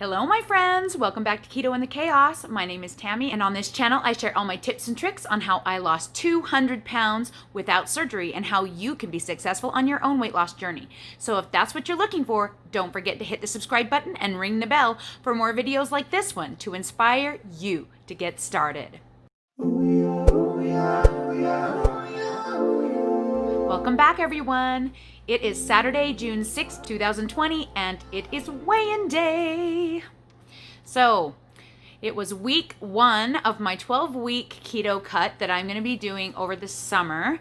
Hello my friends, welcome back to Keto and the Chaos. My name is Tammy, and on this channel I share all my tips and tricks on how I lost 200 pounds without surgery and how you can be successful on your own weight loss journey. So if that's what you're looking for, don't forget to hit the subscribe button and ring the bell for more videos like this one to inspire you to get started. Welcome back everyone. It is Saturday, June 6th, 2020, and it is weigh-in day. So it was week 1 of my 12-week keto cut that I'm going to be doing over the summer.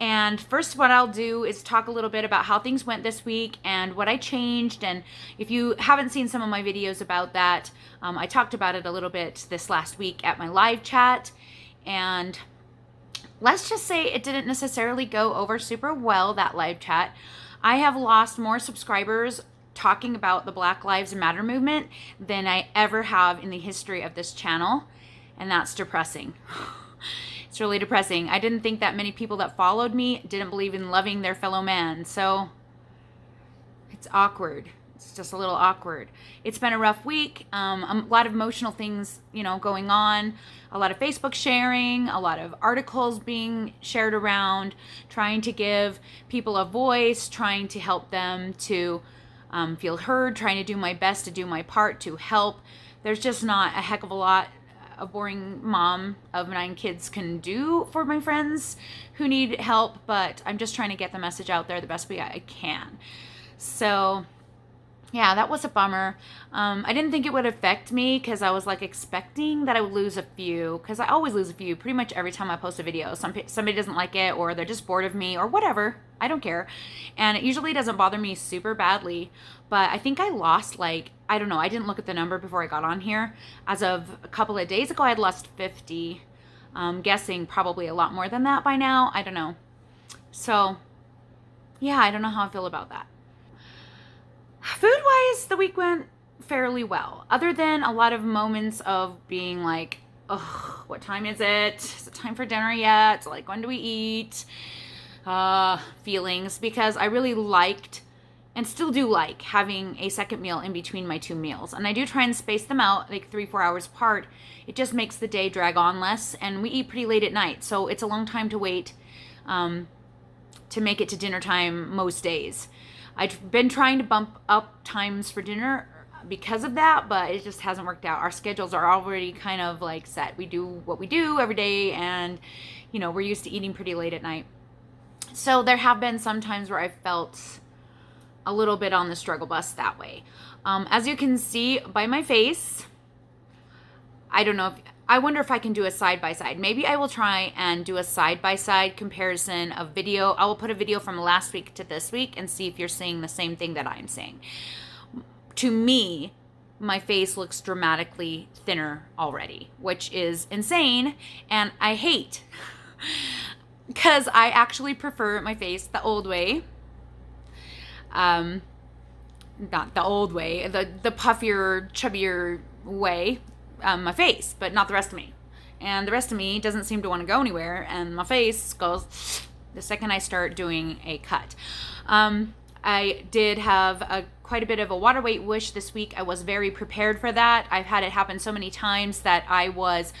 And first what I'll do is talk a little bit about how things went this week and what I changed. And if you haven't seen some of my videos about that, I talked about it a little bit this last week at my live chat. And let's just say it didn't necessarily go over super well, that live chat. I have lost more subscribers talking about the Black Lives Matter movement than I ever have in the history of this channel. And that's depressing. It's really depressing. I didn't think that many people that followed me didn't believe in loving their fellow man. So it's awkward. It's just a little awkward. It's been a rough week. A lot of emotional things, going on. A lot of Facebook sharing, a lot of articles being shared around, trying to give people a voice, trying to help them to feel heard, trying to do my best to do my part to help. There's just not a heck of a lot a boring mom of 9 kids can do for my friends who need help, but I'm just trying to get the message out there the best way I can. So yeah, that was a bummer. I didn't think it would affect me because I was expecting that I would lose a few, because I always lose a few pretty much every time I post a video. Somebody doesn't like it, or they're just bored of me, or whatever. I don't care. And it usually doesn't bother me super badly, but I think I lost I don't know, I didn't look at the number before I got on here. As of a couple of days ago, I had lost 50. Guessing probably a lot more than that by now. I don't know. So yeah, I don't know how I feel about that. Food-wise, the week went fairly well, other than a lot of moments of being like, ugh, what time is it? Is it time for dinner yet? When do we eat? Feelings, because I really liked and still do like having a second meal in between my 2 meals. And I do try and space them out 3-4 hours apart. It just makes the day drag on less, and we eat pretty late at night, so it's a long time to wait to make it to dinner time most days. I've been trying to bump up times for dinner because of that, but it just hasn't worked out. Our schedules are already kind of set. We do what we do every day, and we're used to eating pretty late at night. So there have been some times where I felt a little bit on the struggle bus that way. As you can see by my face, I wonder if I can do a side-by-side. Maybe I will try and do a side-by-side comparison of video. I will put a video from last week to this week and see if you're seeing the same thing that I'm seeing. To me, my face looks dramatically thinner already, which is insane, and I hate. Because I actually prefer my face the old way. Not the old way, the puffier, chubbier way. My face, but not the rest of me. And the rest of me doesn't seem to want to go anywhere, and my face goes the second I start doing a cut. I did have quite a bit of a water weight whoosh this week. I was very prepared for that. I've had it happen so many times that I was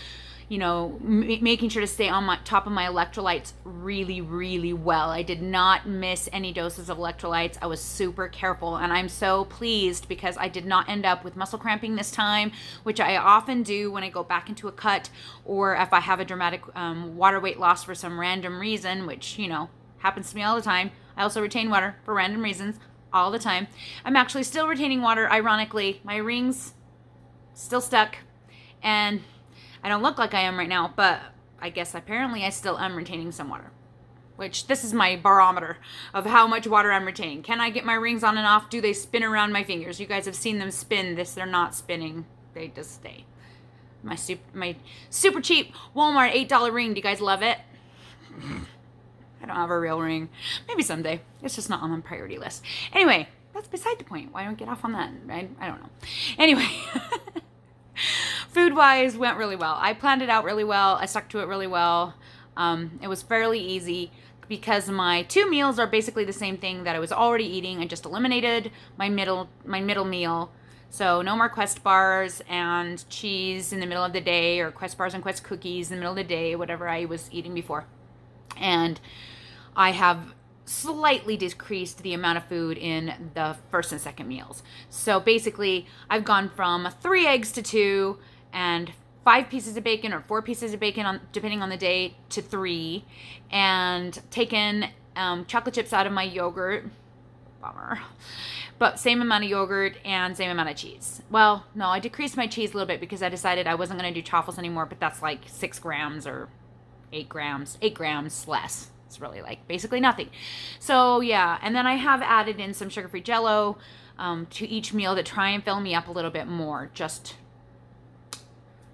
making sure to stay on top of my electrolytes really, really well. I did not miss any doses of electrolytes. I was super careful, and I'm so pleased because I did not end up with muscle cramping this time, which I often do when I go back into a cut, or if I have a dramatic water weight loss for some random reason, which, happens to me all the time. I also retain water for random reasons all the time. I'm actually still retaining water, ironically. My ring's still stuck, and I don't look like I am right now, but I guess apparently I still am retaining some water, which this is my barometer of how much water I'm retaining. Can I get my rings on and off? Do they spin around my fingers? You guys have seen them spin. They're not spinning. They just stay. My super cheap Walmart $8 ring. Do you guys love it? I don't have a real ring. Maybe someday. It's just not on my priority list. Anyway, that's beside the point. Why don't I get off on that? I don't know. Anyway. Food-wise, went really well. I planned it out really well. I stuck to it really well. It was fairly easy because my 2 meals are basically the same thing that I was already eating. I just eliminated my middle meal So no more Quest bars and cheese in the middle of the day, or Quest bars and Quest cookies in the middle of the day, whatever I was eating before. And I have slightly decreased the amount of food in the first and second meals. So basically, I've gone from 3 eggs to 2, and 5 pieces of bacon or 4 pieces of bacon, depending on the day, to 3, and taken chocolate chips out of my yogurt. Bummer. But same amount of yogurt and same amount of cheese. Well, no, I decreased my cheese a little bit because I decided I wasn't going to do truffles anymore, but that's like 6 grams or 8 grams less. It's really like basically nothing. So yeah, and then I have added in some sugar-free Jell-O to each meal to try and fill me up a little bit more, just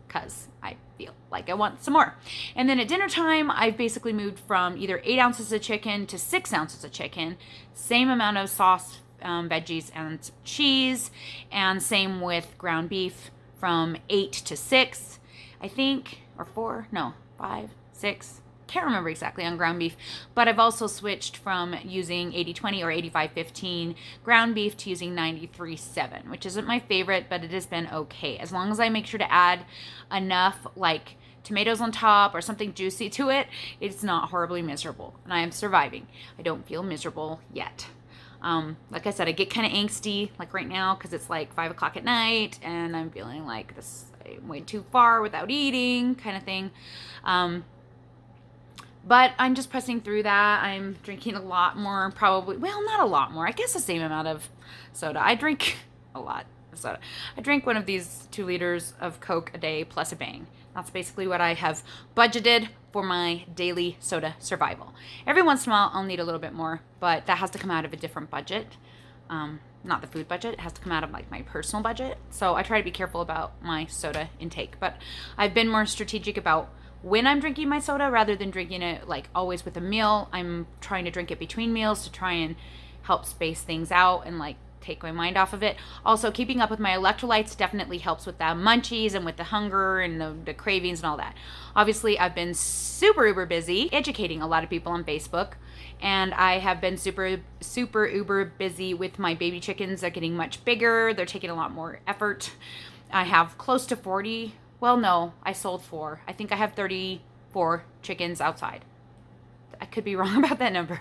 because I feel like I want some more. And then at dinner time, I've basically moved from either 8 ounces of chicken to 6 ounces of chicken, same amount of sauce, veggies, and cheese, and same with ground beef, from 8 to 6, I think, or 4, no, 5, 6, can't remember exactly on ground beef. But I've also switched from using 80-20 or 85-15 ground beef to using 93-7, which isn't my favorite, but it has been okay. As long as I make sure to add enough like tomatoes on top or something juicy to it, it's not horribly miserable, and I am surviving. I don't feel miserable yet. Like I said, I get kind of angsty like right now because it's like 5 o'clock at night and I'm feeling like this, I went too far without eating kind of thing. But I'm just pressing through that. I'm drinking a lot more, probably, well, not a lot more, I guess the same amount of soda. I drink a lot of soda. I drink one of these 2 liters of Coke a day plus a bang. That's basically what I have budgeted for my daily soda survival. Every once in a while, I'll need a little bit more, but that has to come out of a different budget. Not the food budget. It has to come out of like my personal budget. So I try to be careful about my soda intake, but I've been more strategic about when I'm drinking my soda rather than drinking it like always with a meal. I'm trying to drink it between meals to try and help space things out and like take my mind off of it. Also, keeping up with my electrolytes definitely helps with the munchies and with the hunger and the cravings and all that. Obviously, I've been super uber busy educating a lot of people on Facebook, and I have been super uber busy with my baby chickens. They're getting much bigger. They're taking a lot more effort. I have close to 40. Well, no, I sold 4. I think I have 34 chickens outside. I could be wrong about that number.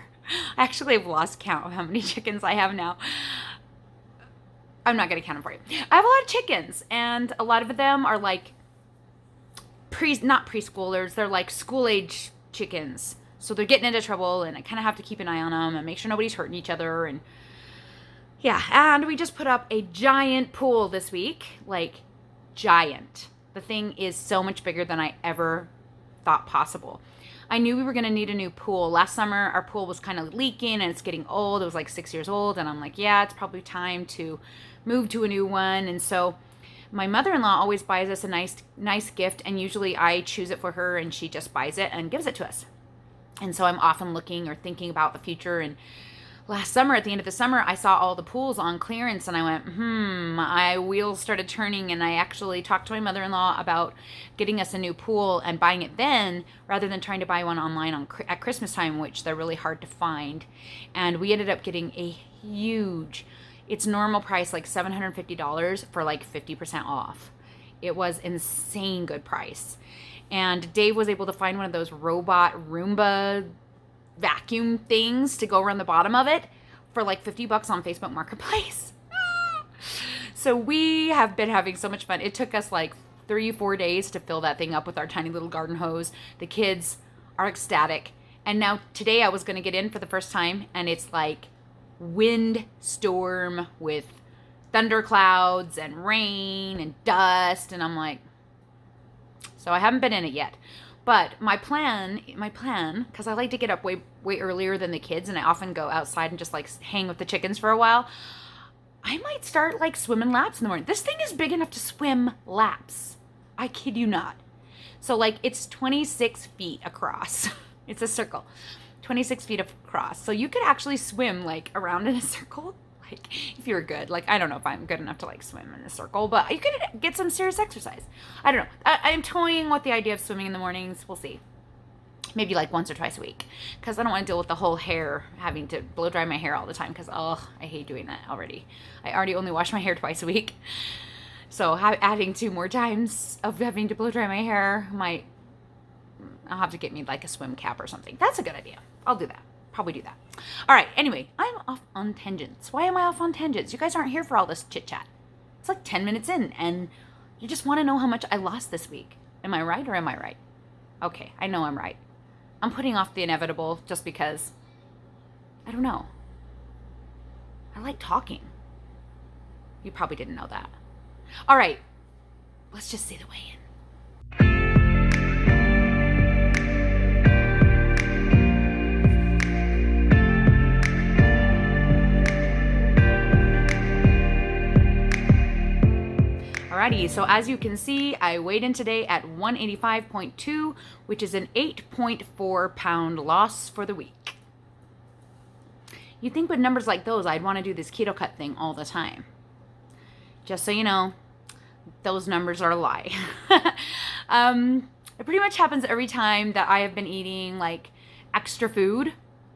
I actually have lost count of how many chickens I have now. I'm not going to count them for you. I have a lot of chickens, and a lot of them are like not preschoolers. They're like school-age chickens. So they're getting into trouble, and I kind of have to keep an eye on them and make sure nobody's hurting each other. And yeah, and we just put up a giant pool this week, like giant. The thing is so much bigger than I ever thought possible. I knew we were going to need a new pool. Last summer, our pool was kind of leaking and it's getting old. It was like 6 years old. And I'm like, yeah, it's probably time to move to a new one. And so my mother-in-law always buys us a nice gift. And usually I choose it for her and she just buys it and gives it to us. And so I'm often looking or thinking about the future. And last summer, at the end of the summer, I saw all the pools on clearance and I went, my wheels started turning, and I actually talked to my mother-in-law about getting us a new pool and buying it then rather than trying to buy one online at Christmas time, which they're really hard to find. And we ended up getting a huge, it's normal price, like $750 for like 50% off. It was insane good price. And Dave was able to find one of those robot Roomba vacuum things to go around the bottom of it for like $50 on Facebook Marketplace. So we have been having so much fun. It took us like 3-4 days to fill that thing up with our tiny little garden hose. The kids are ecstatic. And now today I was going to get in for the first time, and it's like wind storm with thunderclouds and rain and dust, and I'm like, so I haven't been in it yet. But my plan, because I like to get up way earlier than the kids, and I often go outside and just like hang with the chickens for a while, I might start like swimming laps in the morning. This thing is big enough to swim laps. I kid you not. So like it's 26 feet across. It's a circle, 26 feet across. So you could actually swim like around in a circle. Like if you're good, like I don't know if I'm good enough to like swim in a circle, but you could get some serious exercise. I don't know. I'm toying with the idea of swimming in the mornings. We'll see. maybe like once or twice a week, because I don't want to deal with the whole hair, having to blow dry my hair all the time, because I hate doing that already. I already only wash my hair twice a week, so adding 2 more times of having to blow dry my hair I'll have to get me like a swim cap or something. That's a good idea. I'll do that. Probably do that. All right, anyway, I'm off on tangents. Why am I off on tangents? You guys aren't here for all this chit chat. It's like 10 minutes in and you just want to know how much I lost this week. Am I right or am I right? Okay, I know I'm right. I'm putting off the inevitable just because, I don't know. I like talking. You probably didn't know that. All right, let's just say the weigh-in. Alrighty, so as you can see, I weighed in today at 185.2, which is an 8.4 pound loss for the week. You'd think with numbers like those, I'd want to do this keto cut thing all the time. Just so you know, those numbers are a lie. It pretty much happens every time that I have been eating like extra food.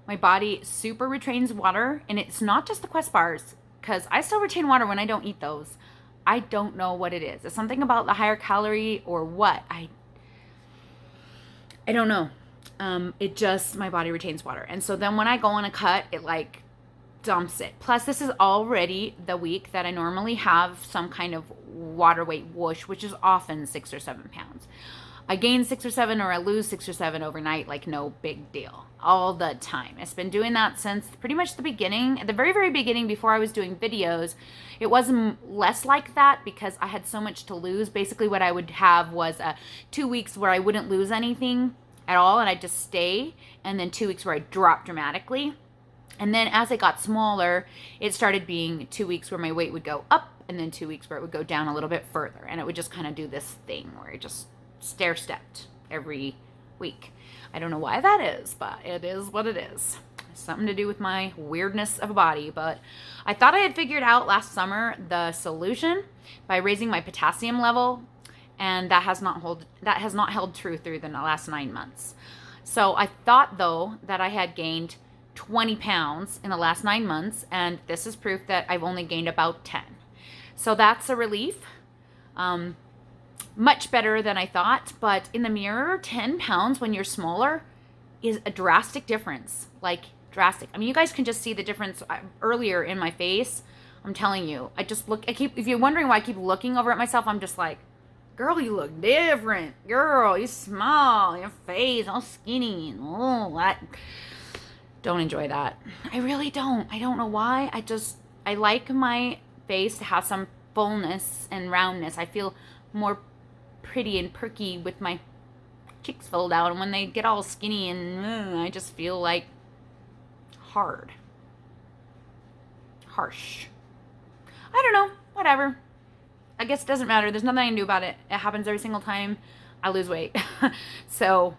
My body super retains water, and it's not just the Quest bars, because I still retain water when I don't eat those. I don't know what it is. It's something about the higher calorie or what. I don't know. It just, my body retains water. And so then when I go on a cut, it like dumps it. Plus this is already the week that I normally have some kind of water weight whoosh, which is often 6 or 7 pounds. I gain 6 or 7 or I lose 6 or 7 overnight, like no big deal, all the time. It's been doing that since pretty much the beginning, at the very, very beginning before I was doing videos. It was less like that because I had so much to lose. Basically what I would have was 2 weeks where I wouldn't lose anything at all and I'd just stay, and then 2 weeks where I dropped dramatically. And then as it got smaller, it started being 2 weeks where my weight would go up and then 2 weeks where it would go down a little bit further. And it would just kind of do this thing where it just stair-stepped every week. I don't know why that is, but it is what it is. It's something to do with my weirdness of a body, but I thought I had figured out last summer the solution by raising my potassium level, and that has not held true through the last 9 months. So I thought though that I had gained 20 pounds in the last 9 months, and this is proof that I've only gained about 10. So that's a relief. Much better than I thought, but in the mirror, 10 pounds when you're smaller is a drastic difference, like drastic. I mean, you guys can just see the difference earlier in my face. I'm telling you, if you're wondering why I keep looking over at myself, I'm just like, girl, you look different. Girl, you small, your face all skinny. Oh, don't enjoy that. I really don't. I don't know why. I like my face to have some fullness and roundness. I feel more pretty and perky with my cheeks filled out, and when they get all skinny and I just feel like harsh. I don't know, whatever. I guess it doesn't matter. There's nothing I can do about it. It happens every single time I lose weight. So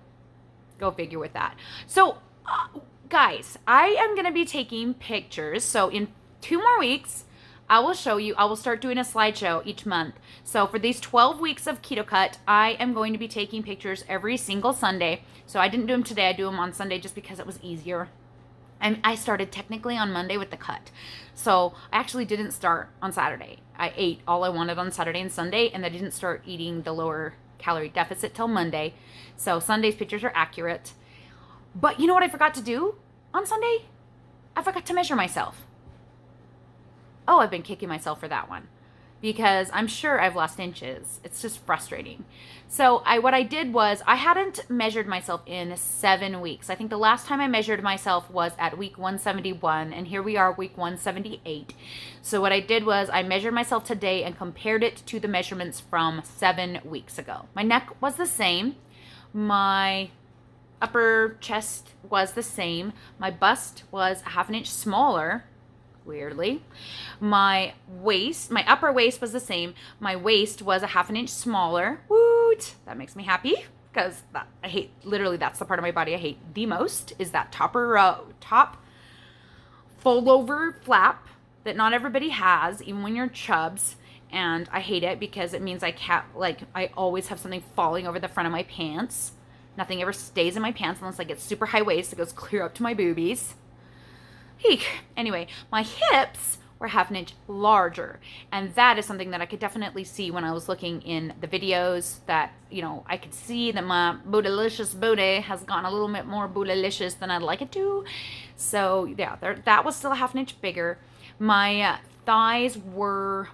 go figure with that. So guys, I am going to be taking pictures. So in 2 more weeks, I will show you, I will start doing a slideshow each month. So for these 12 weeks of Keto Cut, I am going to be taking pictures every single Sunday. So I didn't do them today, I do them on Sunday just because it was easier. And I started technically on Monday with the cut. So I actually didn't start on Saturday. I ate all I wanted on Saturday and Sunday, and I didn't start eating the lower calorie deficit till Monday. So Sunday's pictures are accurate. But you know what I forgot to do on Sunday? I forgot to measure myself. Oh, I've been kicking myself for that one because I'm sure I've lost inches. It's just frustrating. So what I did was I hadn't measured myself in 7 weeks. I think the last time I measured myself was at week 171, and here we are, week 178. So what I did was I measured myself today and compared it to the measurements from 7 weeks ago. My neck was the same. My upper chest was the same. My bust was 1/2 inch smaller. Weirdly, my upper waist was the same. My waist was 1/2 inch smaller. Woot! That makes me happy because literally that's the part of my body I hate the most, is that top fold over flap that not everybody has, even when you're chubs. And I hate it because it means I always have something falling over the front of my pants. Nothing ever stays in my pants unless I get super high waist. It goes clear up to my boobies. Eek. Anyway, my hips were half an inch larger. And that is something that I could definitely see when I was looking in the videos, that, you know, I could see that my bootylicious booty has gotten a little bit more bootylicious than I'd like it to. So yeah, that was still a half an inch bigger. My thighs were,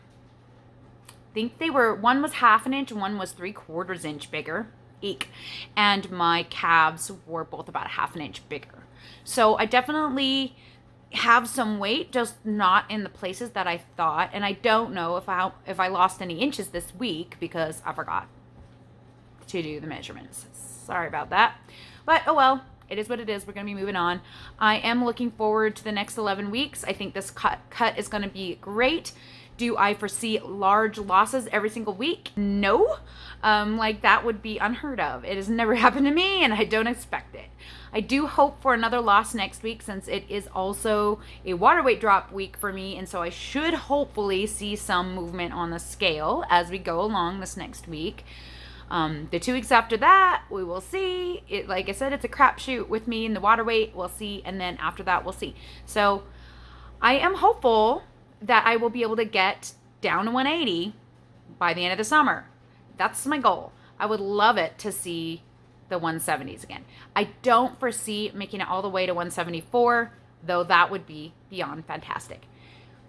I think they were, one was half an inch and one was 3/4 inch bigger. Eek. And my calves were both about a half an inch bigger. So I definitely have some weight, just not in the places that I thought. And I don't know if I lost any inches this week because I forgot to do the measurements. Sorry about that. But oh well, it is what it is. We're going to be moving on. I am looking forward to the next 11 weeks. I think this cut is going to be great. Do I foresee large losses every single week? No. Like that would be unheard of. It has never happened to me and I don't expect it. I do hope for another loss next week since it is also a water weight drop week for me, and so I should hopefully see some movement on the scale as we go along this next week. The 2 weeks after that, we will see. It, like I said, it's a crapshoot with me and the water weight. We'll see, and then after that, we'll see. So I am hopeful that I will be able to get down to 180 by the end of the summer. That's my goal. I would love it to see the 170s again. I don't foresee making it all the way to 174, though that would be beyond fantastic.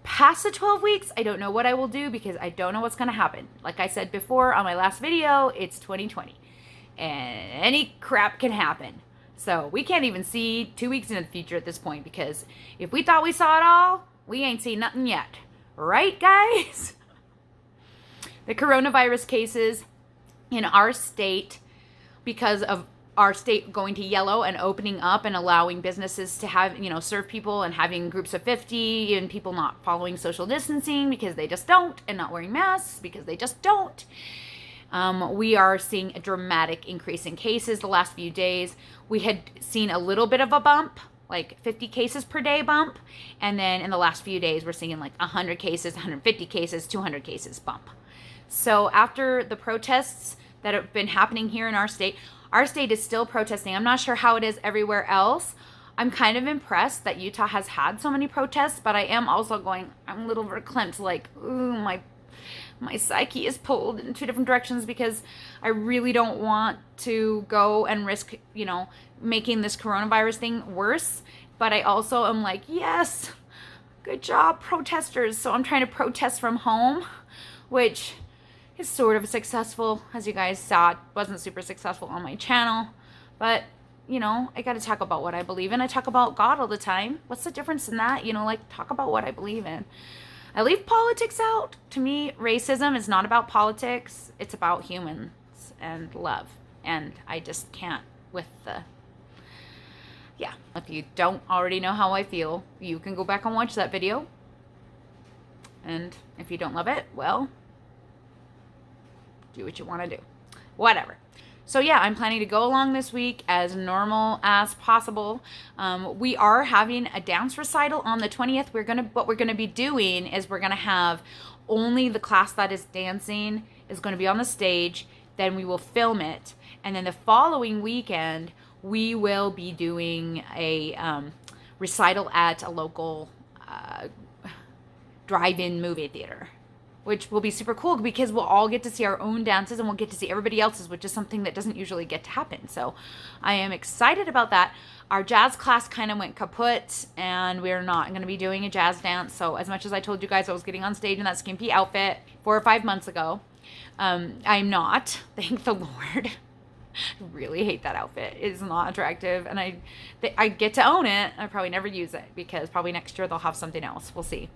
Past the 12 weeks, I don't know what I will do because I don't know what's going to happen. Like I said before on my last video, it's 2020 and any crap can happen. So we can't even see 2 weeks into the future at this point, because if we thought we saw it all, we ain't seen nothing yet. Right, guys? The coronavirus cases in our state, because of our state going to yellow and opening up and allowing businesses to have, you know, serve people and having groups of 50 and people not following social distancing because they just don't, and not wearing masks because they just don't. We are seeing a dramatic increase in cases the last few days. We had seen a little bit of a bump, like 50 cases per day bump. And then in the last few days, we're seeing like 100 cases, 150 cases, 200 cases bump. So after the protests that have been happening here in our state is still protesting. I'm not sure how it is everywhere else. I'm kind of impressed that Utah has had so many protests, but I am also going, I'm a little verklempt, like, ooh, my psyche is pulled in 2 different directions because I really don't want to go and risk, you know, making this coronavirus thing worse. But I also am like, yes, good job, protesters. So I'm trying to protest from home, which is sort of successful. As you guys saw, it wasn't super successful on my channel, but you know, I got to talk about what I believe in. I talk about God all the time. What's the difference in that? You know, like, talk about what I believe in. I leave politics out. To me, racism is not about politics. It's about humans and love. And I just can't with the, yeah. If you don't already know how I feel, you can go back and watch that video. And if you don't love it, well, do what you want to do. Whatever. So yeah, I'm planning to go along this week as normal as possible. We are having a dance recital on the 20th. What we're gonna be doing is we're gonna have only the class that is dancing is going to be on the stage. Then we will film it, and then the following weekend we will be doing a recital at a local drive-in movie theater, which will be super cool because we'll all get to see our own dances and we'll get to see everybody else's, which is something that doesn't usually get to happen. So I am excited about that. Our jazz class kind of went kaput and we're not going to be doing a jazz dance. So as much as I told you guys I was getting on stage in that skimpy outfit 4 or 5 months ago, I'm not, thank the Lord. I really hate that outfit. It is not attractive, and I get to own it. I probably never use it because probably next year they'll have something else. We'll see.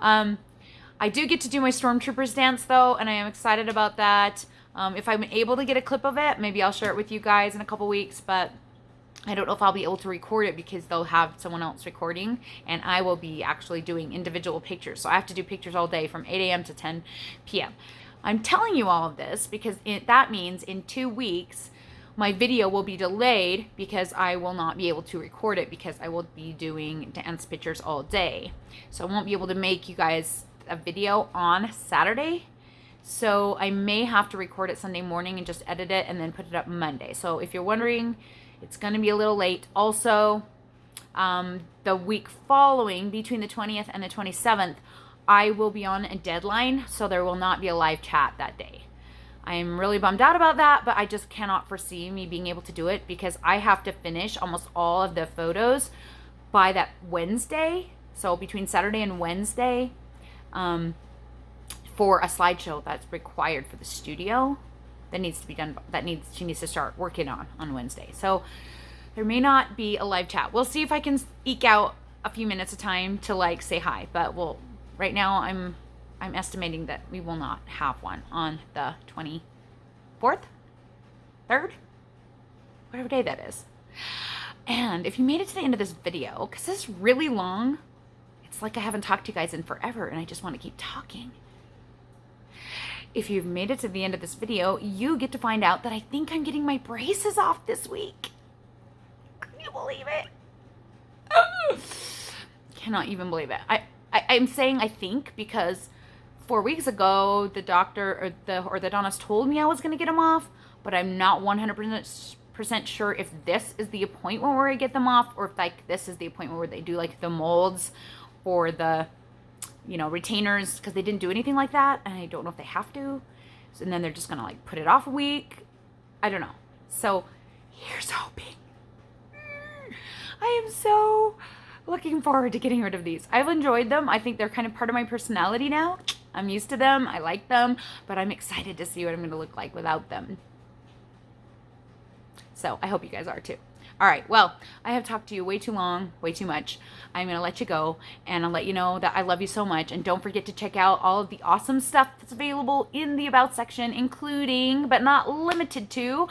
I do get to do my Stormtroopers dance though, and I am excited about that. If I'm able to get a clip of it, maybe I'll share it with you guys in a couple weeks, but I don't know if I'll be able to record it because they'll have someone else recording, and I will be actually doing individual pictures. So I have to do pictures all day from 8 a.m. to 10 p.m. I'm telling you all of this because that means in 2 weeks, my video will be delayed because I will not be able to record it because I will be doing dance pictures all day. So I won't be able to make you guys a video on Saturday. So I may have to record it Sunday morning and just edit it and then put it up Monday. So if you're wondering, it's going to be a little late. Also, the week following, between the 20th and the 27th, I will be on a deadline, so there will not be a live chat that day. I am really bummed out about that, but I just cannot foresee me being able to do it because I have to finish almost all of the photos by that Wednesday. So between Saturday and Wednesday, for a slideshow that's required for the studio that needs to be done, she needs to start working on Wednesday. So there may not be a live chat. We'll see if I can eke out a few minutes of time to like say hi, but right now I'm estimating that we will not have one on the 24th, 3rd, whatever day that is. And if you made it to the end of this video, because this is really long, it's like I haven't talked to you guys in forever and I just want to keep talking. If you've made it to the end of this video, you get to find out that I think I'm getting my braces off this week. Can you believe it? Cannot even believe it. I'm saying I think because 4 weeks ago, the doctor or the orthodontist told me I was going to get them off, but I'm not 100% sure if this is the appointment where I get them off or if like this is the appointment where they do like the molds or the, retainers, because they didn't do anything like that, and I don't know if they have to. So, and then they're just going to like put it off a week. I don't know. So here's hoping. I am so looking forward to getting rid of these. I've enjoyed them. I think they're kind of part of my personality now. I'm used to them. I like them, but I'm excited to see what I'm going to look like without them. So I hope you guys are too. All right. Well, I have talked to you way too long, way too much. I'm going to let you go, and I'll let you know that I love you so much. And don't forget to check out all of the awesome stuff that's available in the About section, including, but not limited to,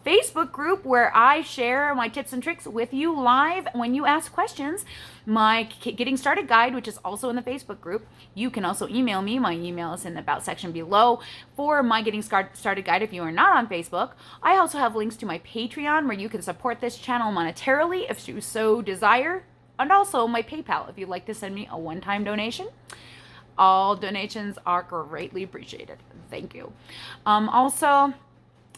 Facebook group where I share my tips and tricks with you live when you ask questions, my Getting Started guide, which is also in the Facebook group. You can also email me. My email is in the About section below for my Getting Started guide if you are not on Facebook. I also have links to my Patreon where you can support this channel monetarily if you so desire, and also my PayPal if you'd like to send me a one-time donation. All donations are greatly appreciated. Thank you.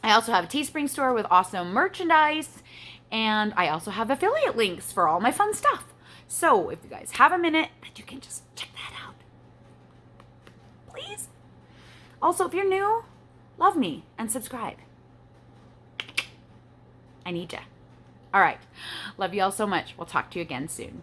I also have a Teespring store with awesome merchandise, and I also have affiliate links for all my fun stuff. So if you guys have a minute, you can just check that out. Please. Also, if you're new, love me and subscribe. I need ya. All right. Love you all so much. We'll talk to you again soon.